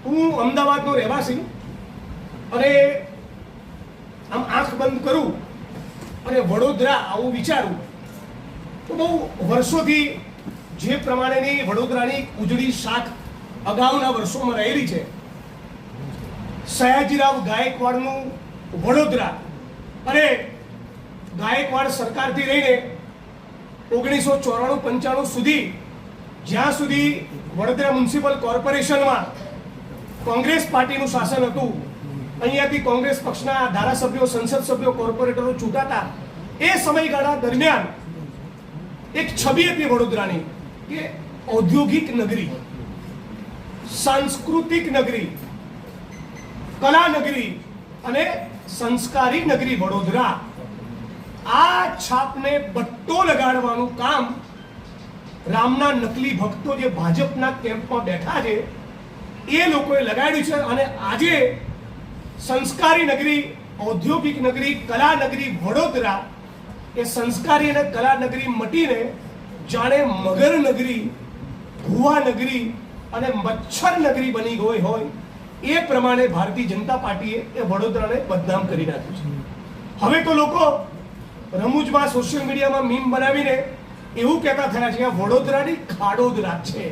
હું અમદાવાદનો રહેવાસી અને આમ આંખ બંધ કરું અને વડોદરા આવું વિચારું તો બહુ વર્ષોથી જે પ્રમાણેની વડોદરાની ઉજળી શાખ અગાઉના વર્ષોમાં રહેલી છે, સયાજીરાવ ગાયકવાડનું વડોદરા અને ગાયકવાડ સરકારથી લઈને 1994-95 સુધી જ્યાં સુધી વડોદરા મ્યુનિસિપલ કોર્પોરેશનમાં કોંગ્રેસ પાર્ટીનું શાસન હતું, અહીંયાથી કોંગ્રેસ પક્ષના ધારાસભ્યો, સંસદ સભ્યો, કોર્પોરેટરો ચૂંટાતા, એ સમયગાળા દરમિયાન એક છબી હતી વડોદરાની કે ઔદ્યોગિક નગરી, સાંસ્કૃતિક નગરી, કલા નગરી અને સંસ્કારી નગરી વડોદરા. આ છાપને બટ્ટો લગાડવાનું કામ રામના નકલી ભક્તો જે ભાજપના કેમ્પમાં બેઠા છે એ લોકોએ લગાડ્યું છે. અને આજે સંસ્કારી નગરી, ઔદ્યોગિક નગરી, કલા નગરી વડોદરા એ સંસ્કારી અને કલા નગરી મટીને જાણે મગર નગરી, ભુવા નગરી અને મચ્છર નગરી બની ગઈ હોય એ પ્રમાણે ભારતીય જનતા પાર્ટીએ એ વડોદરાને બદનામ કરી નાખ્યું છે. હવે તો લોકો રમૂજમાં સોશિયલ મીડિયામાં મીમ બનાવીને એવું કહેતા થયા છે કે વડોદરાની ખાડોદરા છે.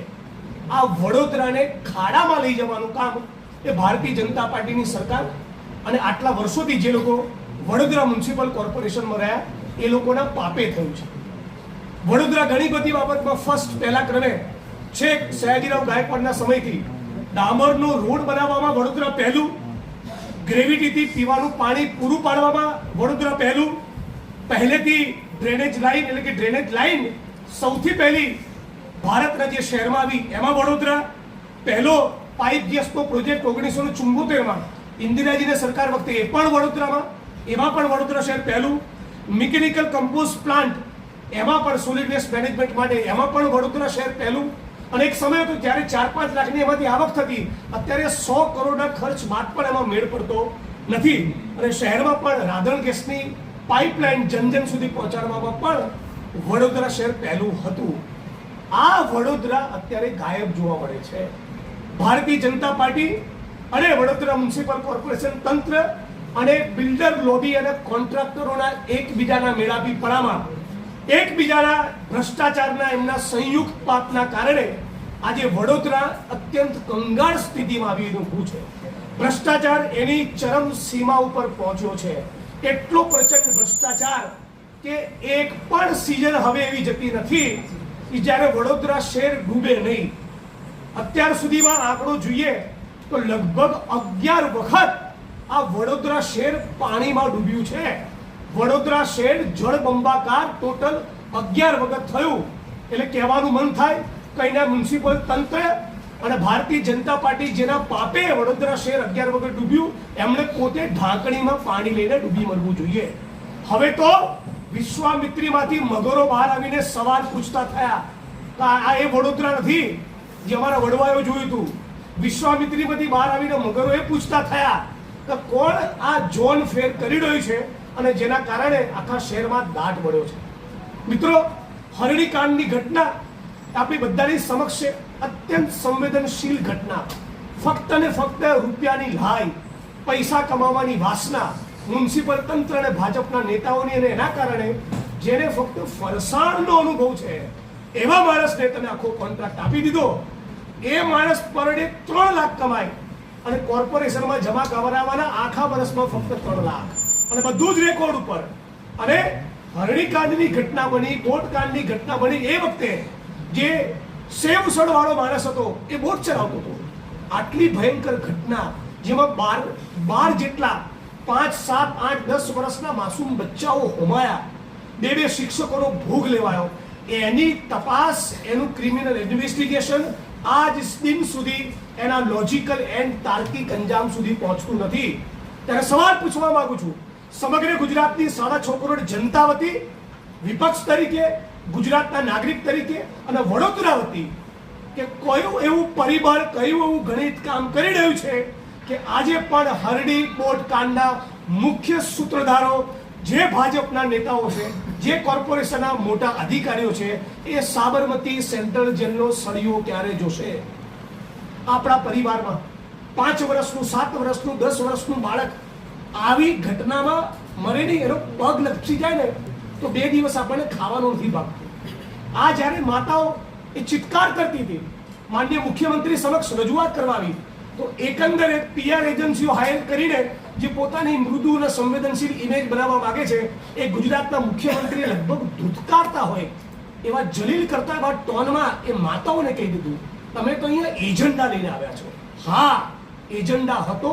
આ વડોદરાને ખાડામાં લઈ જવાનું કામ એ ભારતીય જનતા પાર્ટીની સરકાર અને આટલા વર્ષોથી જે લોકો વડોદરા મ્યુનિસિપલ કોર્પોરેશનમાં રહ્યા એ લોકોના પાપે થયું છે. વડોદરા ઘણી બધી બાબતમાં ફર્સ્ટ પહેલા ક્રમે છેક સયાજીરાવ ગાયકવાડના સમયથી ડામરનો રોડ બનાવવામાં વડોદરા પહેલું, ગ્રેવિટીથી પીવાનું પાણી પૂરું પાડવામાં વડોદરા પહેલું, પહેલેથી ડ્રેનેજ લાઈન એટલે કે ડ્રેનેજ લાઈન સૌથી પહેલી ભારતના જે શહેરમાં આવી એમાં વડોદરા પહેલો, પાઇપ ગેસનો પ્રોજેક્ટ 1974માં ઇન્દિરાજીની સરકાર વખતે એ પણ વડોદરામાં, એમાં પણ વડોદરા શહેર પહેલું, મિકેનિકલ કમ્પોઝ પ્લાન્ટ એમાં પણ સોલિડ વેસ્ટ મેનેજમેન્ટ માટે એમાં પણ વડોદરા શહેર પહેલું. અને એક સમય હતો ત્યારે 4-5 લાખની એમાંથી આવક થતી, અત્યારે 100 કરોડના ખર્ચ બાદ પણ એમાં મેળ પડતો નથી. અને શહેરમાં પણ રાંધણ ગેસની પાઇપલાઇન જન સુધી પહોંચાડવામાં પણ વડોદરા શહેર પહેલું હતું. આ વડોદરા અત્યારે ગાયબ જોવા મળે છે. ભારતીય જનતા પાર્ટી અને વડોદરા મ્યુનિસિપલ કોર્પોરેશન તંત્ર અને બિલ્ડર લોબી અને કોન્ટ્રાક્ટરોના એકબીજાના મેળાપીપણામાં, એકબીજાના ભ્રષ્ટાચારના એમના સંયુક્ત પાપના કારણે આજે વડોદરા અત્યંત કંગાળ સ્થિતિમાં આવી ઊભું છે. ભ્રષ્ટાચાર એની ચરમ સીમા ઉપર પહોંચ્યો છે. એટલો પ્રચંડ ભ્રષ્ટાચાર કે એક પણ સિઝન હવે એવી જતી નથી કે જ્યારે વડોદરા શહેર ડૂબે નહીં. અત્યાર સુધીમાં આંકડો જોઈએ તો લગભગ 11 વખત આ વડોદરા શહેર પાણીમાં ડૂબ્યું છે. વડોદરા શહેર જળબંબાકાર ટોટલ 11 વખત થયું. એટલે કહેવાનું મન થાય કઈના મ્યુનિસિપલ તંત્ર અને ભારતીય જનતા પાર્ટી જેના પાપે વડોદરા શહેર 11 વખત ડૂબ્યું એમણે પોતે ઢાંકણીમાં પાણી લઈને ડૂબી મરવું જોઈએ. હવે તો વિશ્વામિત્રીમાંથી મગરો બહાર આવીને સવાલ પૂછતા થયા કે આ એ વડોદરા નથી જે અમારા વડવાઓ જોયું હતું. વિશ્વામિત્રીમાંથી બહાર આવીને મગરો એ પૂછતા થયા કે કોણ આ ઝોન ફેર કરી રહ્યું છે અને જેના કારણે આખા શહેરમાં દાટ મળ્યો છે. મિત્રો, હરણીકાંડની ઘટના આપણી બધાની સમક્ષ છે. અત્યંત સંવેદનશીલ ઘટના. ફક્ત ને ફક્ત રૂપિયાની લાઈ, પૈસા કમાવાની વાસના મ્યુનિસિપલ તંત્ર અને ભાજપના નેતાઓની અને એના કારણે જેને ફક્ત ફરસાણનો અનુભવ છે એવા માણસને તમે આખો કોન્ટ્રાક્ટ આપી દીધો. એ માણસ પર ડે 3 લાખ કમાય અને કોર્પોરેશનમાં જમા કરાવવાના આખા વર્ષમાં ફક્ત 3 લાખ, અને બધું જ રેકોર્ડ ઉપર. અને હરણીકાંડની ઘટના બની, બોટકાંડની ઘટના બની એ વખતે જે સેવસળ વાળો માણસ હતો એ બોટ ચલાવતો હતો. આટલી ભયંકર ઘટના જેમાં 12 જેટલા 5, 7, 8, 10 વર્ષના માસૂમ બચ્ચાઓ હોમાયા, 2 શિક્ષકોનો ભોગ લેવાયો, એની તપાસ, એનું ક્રિમિનલ ઇન્વેસ્ટિગેશન આજ દિન સુધી એના લોજિકલ એન્ડ તાર્કિક અંજામ સુધી પહોંચતું નથી. ત્યારે સવાલ પૂછવા માંગુ છું સમગ્ર ગુજરાતની 6.5 કરોડ જનતા વતી, વિપક્ષ તરીકે, ગુજરાતના નાગરિક તરીકે અને વડોદરા વતી કે કયું એવું પરિબળ, કયું એવું ગણિત કામ કરી રહ્યું છે કે આજે પણ હરણી બોટકાંડના મુખ્ય સૂત્રધારો જે ભાજપના નેતાઓ છે, જે કોર્પોરેશનના મોટા અધિકારીઓ છે, એ સાબરમતી સેન્ટ્રલ જેલનો સળિયો ક્યારે જોશે? આપણા પરિવારમાં 5 વર્ષનું, 7 વર્ષનું, 10 વર્ષનું બાળક આવી ઘટનામાં મરે નહીં, એનો પગ લપસી જાય ને તો 2 દિવસ આપણને ખાવાનું નથી ભાગતું. આ જ્યારે માતાઓ એ ચિત્કાર કરતી હતી, માનનીય મુખ્યમંત્રી સમક્ષ રજૂઆત કરવા આવી, તો એકંદરે PR એજન્સીઓ હાયર કરીને જે પોતાની મૃદુ અને સંવેદનશીલ ઇમેજ બનાવવા માંગે છે, એ ગુજરાતના મુખ્યમંત્રીએ લગભગ ધૂતકારતા હોય એવા જલીલ કરતા એવા ટોનમાં એ માતાઓને કહી દીધું, તમે તો અહીંયા એજન્ડા લઈને આવ્યા છો. હા, એજન્ડા હતો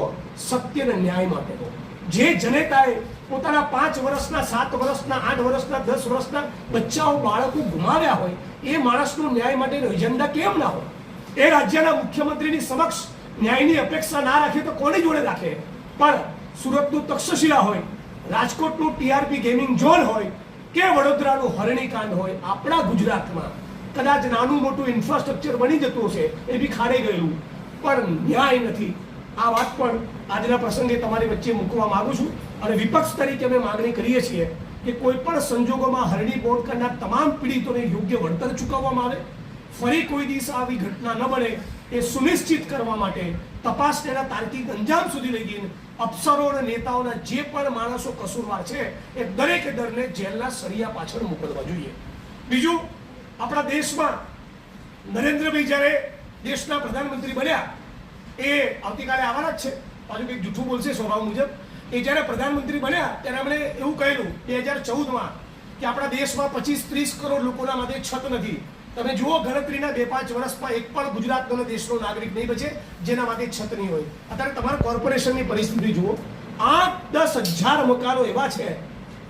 સત્ય અને ન્યાય માટેનો. જે જનેતાએ પોતાના 5 વર્ષના, 7 વર્ષના, 8 વર્ષના, 10 વર્ષના બચ્ચાઓ, બાળકો ગુમાવ્યા હોય, એ માણસનો ન્યાય માટેનો એજન્ડા કેમ ના હોય? એ રાજ્યના મુખ્યમંત્રીની સમક્ષ ન્યાયની અપેક્ષા ના રાખે તો કોની જોડે રાખે? પણ સુરતનું તક્ષશિલા હોય, રાજકોટનું TRP ગેમિંગ ઝોન હોય કે વડોદરાનું હરણીકાંડ હોય, આપણા ગુજરાતમાં કદાચ નાનું મોટું ઇન્ફ્રાસ્ટ્રક્ચર બની જતું હશે, એ બી ખાડે ગયેલું, પણ ન્યાય નથી. આ વાત પણ આજના પ્રસંગે તમારી વચ્ચે મૂકવા માંગુ છું. અને વિપક્ષ તરીકે અમે માગણી કરીએ છીએ કે કોઈ પણ સંજોગોમાં હરણી બોર્ડ કરનાર તમામ પીડિતોને યોગ્ય વળતર ચૂકવવામાં આવે. ફરી કોઈ દિવસ આવી ઘટના ન બને એ સુનિશ્ચિત કરવા માટે તપાસ તેના તાર્કિક અંજામ સુધી લઈ જઈને અફસરો અને નેતાઓના જે પણ માણસો કસૂરવાર છે એ દરેકે દરને જેલના સળિયા પાછળ મોકલવા જોઈએ. બીજું, આપણા દેશમાં નરેન્દ્રભાઈ જ્યારે દેશના પ્રધાનમંત્રી બન્યા, એ આવતીકાલે આવવાના જ છે, પાછું કંઈક જૂઠું બોલશે સ્વભાવ મુજબ. એ જ્યારે પ્રધાનમંત્રી બન્યા ત્યારે એમણે એવું કહેલું 2014માં કે આપણા દેશમાં 25-30 કરોડ લોકોના માટે છત નથી. તમે જુઓ, ગણતરીના 2-5 વર્ષમાં એક પણ ગુજરાતનો દેશનો નાગરિક નહીં બચે જેના માટે છત નહીં હોય. અત્યારે તમારા કોર્પોરેશનની પરિસ્થિતિ જુઓ, 8-10 હજાર મકાનો એવા છે,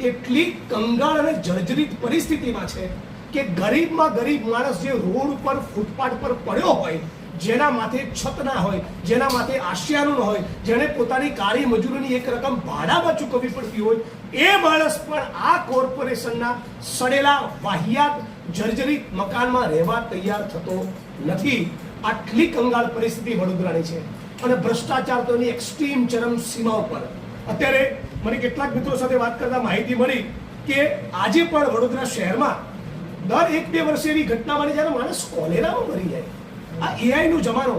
એટલી કંગાળ અને જર્જરિત પરિસ્થિતિમાં છે કે ગરીબમાં ગરીબ માણસ જે રોડ ઉપર, ફૂટપાથ પર પડ્યો હોય, જેના માથે છત ના હોય, જેના માથે આશિયાનું ન હોય, જેને પોતાની કાળી મજૂરીની એક રકમ ભાડામાં ચૂકવવી પડતી હોય, એ માણસ પણ આ કોર્પોરેશનના સડેલા, વાહિયાત, જર્જરિત મકાનમાં રહેવા તૈયાર થતો નથી. આટલી કંગાળ પરિસ્થિતિ વડોદરાની છે. અને ભ્રષ્ટાચાર તો એની એક્સ્ટ્રીમ ચરમ સીમા ઉપર. અત્યારે મને કેટલાક મિત્રો સાથે વાત કરતા માહિતી મળી કે આજે પણ વડોદરા શહેરમાં દર 1-2 વર્ષે એવી ઘટના બને જ્યારે માણસ કોલેરામાં મરી જાય. આ AI નો જમાનો,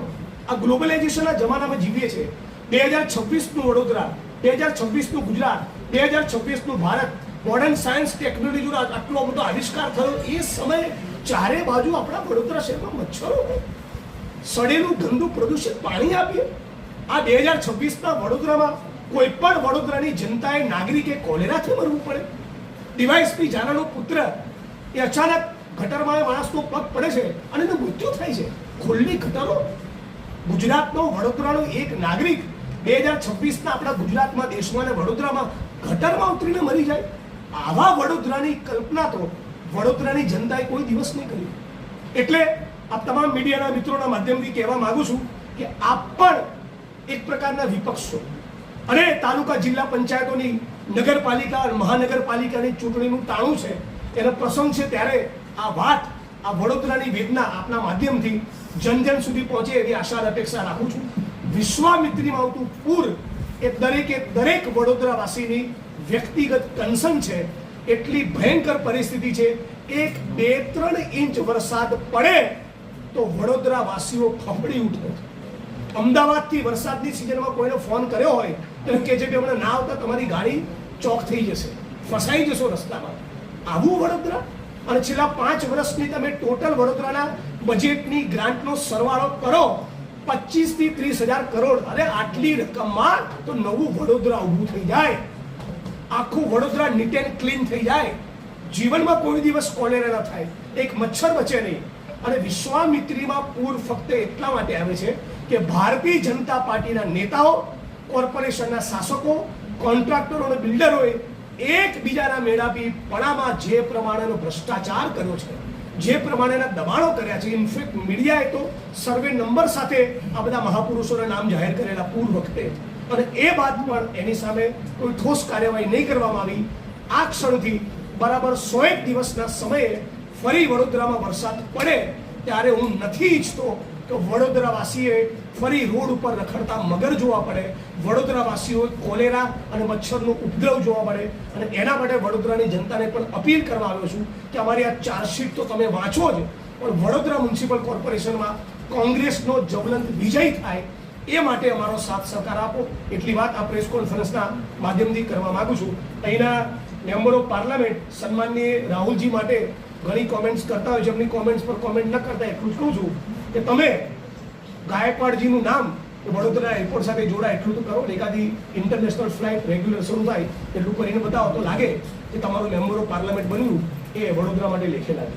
આ ગ્લોબલાઇઝેશનના જમાનામાં જીવીએ છીએ. 2026નું વડોદરા, 2026નું ગુજરાત, 2026નું ભારત, મોડર્ન સાયન્સ ટેકનોલોજીનો આટલો બધો આવિષ્કાર થયો, એ સમયે ચારે બાજુ આપણા વડોદરા શહેરમાં મચ્છરો હોય, સડેલું ગંદુ પ્રદૂષિત પાણી આપીએ. આ 2026ના વડોદરામાં કોઈ પણ વડોદરાની જનતાએ, નાગરિકે કોલેરાથી મરવું પડે. ડીવાયએસપી જાનાનો પુત્ર એ અચાનક ગટરમાં માણસનો પગ પડે છે અને એનું મૃત્યુ થાય છે. ખુલ્લી ગટરો. ગુજરાતનો, વડોદરાનો એક નાગરિક 2026ના આપણા ગુજરાતમાં, દેશમાં અને વડોદરામાં ગટરમાં ઉતરીને મરી જાય. આવા વડોદરાની કલ્પના તો વડોદરાની જનતાએ કોઈ દિવસ નહીં કરી. એટલે આ તમામ મીડિયાના મિત્રોના માધ્યમથી કહેવા માંગુ છું કે આપ પણ એક પ્રકારના વિપક્ષ છો. અને તાલુકા, જિલ્લા પંચાયતોની, નગરપાલિકા અને મહાનગરપાલિકાની ચૂંટણીનું ટાણું છે, એનો પ્રસંગ છે, ત્યારે આ વાત, આ વડોદરાની વેદના આપના માધ્યમથી જન જન સુધી પહોંચે એવી આશા અને અપેક્ષા રાખું છું. વિશ્વામિત્રીમાં આવતું પૂર એ દરેકે દરેક વડોદરાવાસીની વ્યક્તિગત કન્સર્ન છે. એટલી ભયંકર પરિસ્થિતિ છે. 1-2-3 ઇંચ વરસાદ પડે તો વડોદરાવાસીઓ ફફડી ઉઠે. અમદાવાદથી વરસાદની સિઝનમાં કોઈને ફોન કર્યો હોય તો એમ કહે છે કે હમણાં ના આવતા તમારી ગાડી ચોક થઈ જશે, ફસાઈ જશો રસ્તામાં. આવું વડોદરા. અને છેલ્લા 5 વર્ષની તમે ટોટલ વડોદરાના બજેટની ગ્રાન્ટનો સરવાળો કરો, 25 થી 30 હજાર કરોડ. અરે આટલી રકમમાં તો નવું વડોદરા ઊભું થઈ જાય, આખું વડોદરા નીટ એન્ડ ક્લીન થઈ જાય, જીવનમાં કોઈ દિવસ કોલેરા ન થાય, એક મચ્છર બચે નહીં. અને વિશ્વામિત્રીમાં પૂર ફક્ત એટલા માટે આવે છે કે ભારતીય જનતા પાર્ટીના નેતાઓ, કોર્પોરેશનના શાસકો, કોન્ટ્રાક્ટરો અને બિલ્ડરોએ એકબીજાના મેળાપી પણામાં જે પ્રમાણેનો ભ્રષ્ટાચાર કર્યો છે, જે પ્રમાણેના દબાણો કર્યા છે. ઇનફેક્ટ મીડિયાએ તો સર્વે નંબર સાથે આ બધા મહાપુરુષોના નામ જાહેર કરેલા પૂર વખતે, અને એ બાદ પણ એની સામે કોઈ ઠોસ કાર્યવાહી નહીં કરવામાં આવી. આ ક્ષણથી બરાબર 101 દિવસના સમયે ફરી વડોદરામાં વરસાદ પડે ત્યારે હું નથી ઈચ્છતો કે વડોદરાવાસીએ ફરી રોડ ઉપર રખડતા મગર જોવા પડે, વડોદરાવાસીઓ કોલેરા અને મચ્છરનો ઉપદ્રવ જોવા પડે. અને એના માટે વડોદરાની જનતાને પણ અપીલ કરવા આવ્યો છું કે અમારી આ ચાર્જશીટ તો તમે વાંચો જ, પણ વડોદરા મ્યુનિસિપલ કોર્પોરેશનમાં કોંગ્રેસનો જ્વલંત વિજય થાય એ માટે અમારો સાથ સહકાર આપો એટલી વાત આ પ્રેસ કોન્ફરન્સના માધ્યમથી કરવા માંગુ છું. અહીંના મેમ્બર ઓફ પાર્લામેન્ટ સન્માનીય રાહુલજી માટે ઘણી કોમેન્ટ્સ કરતા હોય છે, એમની કોમેન્ટ્સ પર કોમેન્ટ ન કરતા એટલું જ કહું છું કે તમે ગાયકવાડજીનું નામ વડોદરા એરપોર્ટ સાથે જોડાય એટલું તો કરો. એકાદી ઇન્ટરનેશનલ ફ્લાઇટ રેગ્યુલર શરૂ થાય એટલું કરીને બતાવો તો લાગે કે તમારું મેમ્બર ઓફ પાર્લામેન્ટ બન્યું એ વડોદરા માટે લેખે લાગે.